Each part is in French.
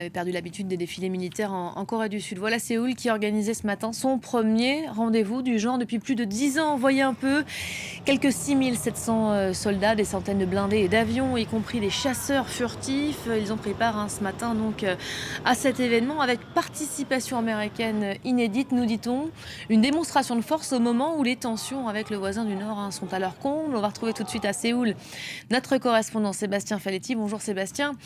Avait perdu l'habitude des défilés militaires en Corée du Sud. Voilà Séoul qui organisait ce matin son premier rendez-vous du genre depuis plus de 10 ans. Voyez un peu, quelques 6700 soldats, des centaines de blindés et d'avions, y compris des chasseurs furtifs. Ils ont pris part ce matin donc à cet événement avec participation américaine inédite, nous dit-on. Une démonstration de force au moment où les tensions avec le voisin du Nord sont à leur comble. On va retrouver tout de suite à Séoul notre correspondant Sébastien Falletti. Bonjour Sébastien.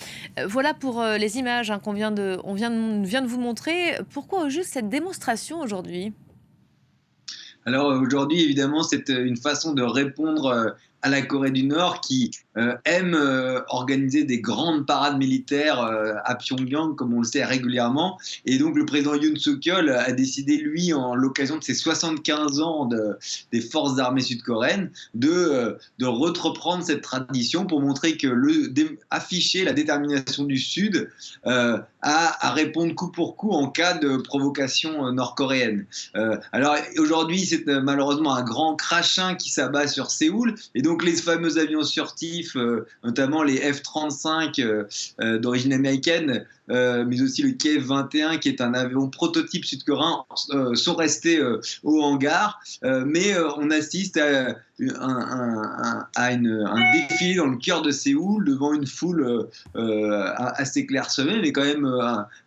Voilà pour les images vient de vous montrer. Pourquoi au juste cette démonstration aujourd'hui? Alors aujourd'hui, évidemment, c'est une façon de répondre à la Corée du Nord qui aime organiser des grandes parades militaires à Pyongyang, comme on le sait régulièrement. Et donc le président Yoon Suk-yeol a décidé, lui, en l'occasion de ses 75 ans des forces armées sud-coréennes, de reprendre cette tradition pour montrer que afficher la détermination du Sud à répondre coup pour coup en cas de provocation nord-coréenne. Alors aujourd'hui, c'est malheureusement un grand crachin qui s'abat sur Séoul, et donc les fameux avions furtifs, notamment les F-35 d'origine américaine, mais aussi le Kf-21, qui est un avion prototype sud-coréen, sont restés au hangar. Mais on assiste à un défilé dans le cœur de Séoul, devant une foule assez clairsemée, mais quand même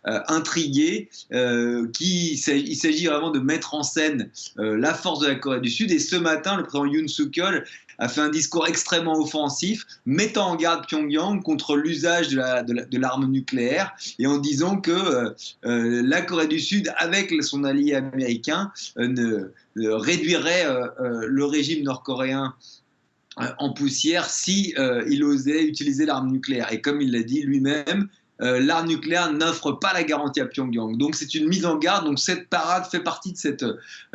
intriguée. Il s'agit vraiment de mettre en scène la force de la Corée du Sud. Et ce matin, le président Yoon Suk-yeol a fait un discours extrêmement offensif, mettant en garde Pyongyang contre l'usage de l'arme nucléaire, et en disant que la Corée du Sud, avec son allié américain, réduirait le régime nord-coréen en poussière si il osait utiliser l'arme nucléaire. Et comme il l'a dit lui-même, l'arme nucléaire n'offre pas la garantie à Pyongyang. Donc c'est une mise en garde. Donc cette parade fait partie de cette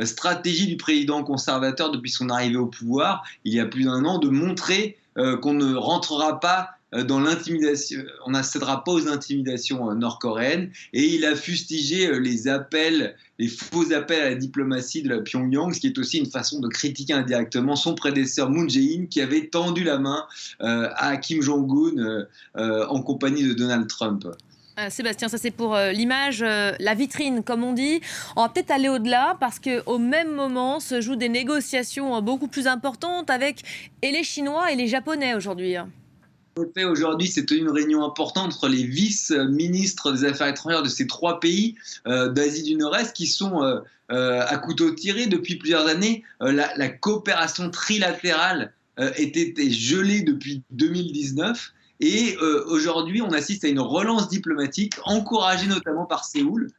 stratégie du président conservateur depuis son arrivée au pouvoir, il y a plus d'1 an, de montrer qu'on ne rentrera pas dans l'intimidation, on n'accédera pas aux intimidations nord-coréennes. Et il a fustigé les faux appels à la diplomatie de la Pyongyang, ce qui est aussi une façon de critiquer indirectement son prédécesseur Moon Jae-in, qui avait tendu la main à Kim Jong-un en compagnie de Donald Trump. Sébastien, ça c'est pour l'image, la vitrine comme on dit. On va peut-être aller au-delà parce qu'au même moment se jouent des négociations beaucoup plus importantes avec les Chinois et les Japonais aujourd'hui. En fait, aujourd'hui, c'était une réunion importante entre les vice-ministres des Affaires étrangères de ces 3 pays d'Asie du Nord-Est, qui sont à couteau tiré depuis plusieurs années. La coopération trilatérale était gelée depuis 2019. Et aujourd'hui, on assiste à une relance diplomatique, encouragée notamment par Séoul,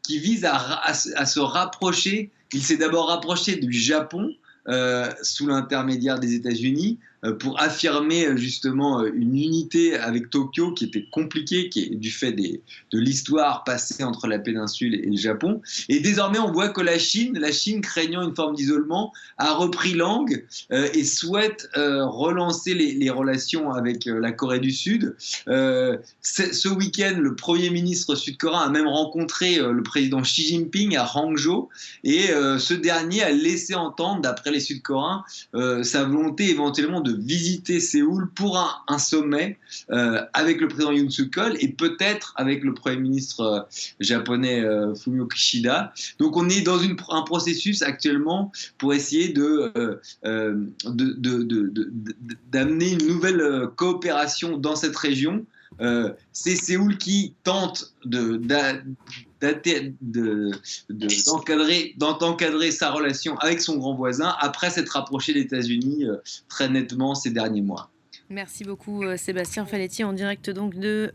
qui vise à se rapprocher. Il s'est d'abord rapproché du Japon, sous l'intermédiaire des États-Unis, pour affirmer justement une unité avec Tokyo qui était compliquée, qui est du fait de l'histoire passée entre la péninsule et le Japon. Et désormais, on voit que la Chine, craignant une forme d'isolement, a repris langue et souhaite relancer les relations avec la Corée du Sud. Ce week-end, le Premier ministre sud-coréen a même rencontré le président Xi Jinping à Hangzhou, et ce dernier a laissé entendre, d'après les Sud-Coréens, sa volonté éventuellement de visiter Séoul pour un sommet avec le président Yoon Suk-yeol et peut-être avec le Premier ministre japonais Fumio Kishida. Donc on est dans un processus actuellement pour essayer d'amener une nouvelle coopération dans cette région. C'est Séoul qui tente d'encadrer sa relation avec son grand voisin après s'être rapproché des États-Unis très nettement ces derniers mois. Merci beaucoup Sébastien Falletti en direct donc de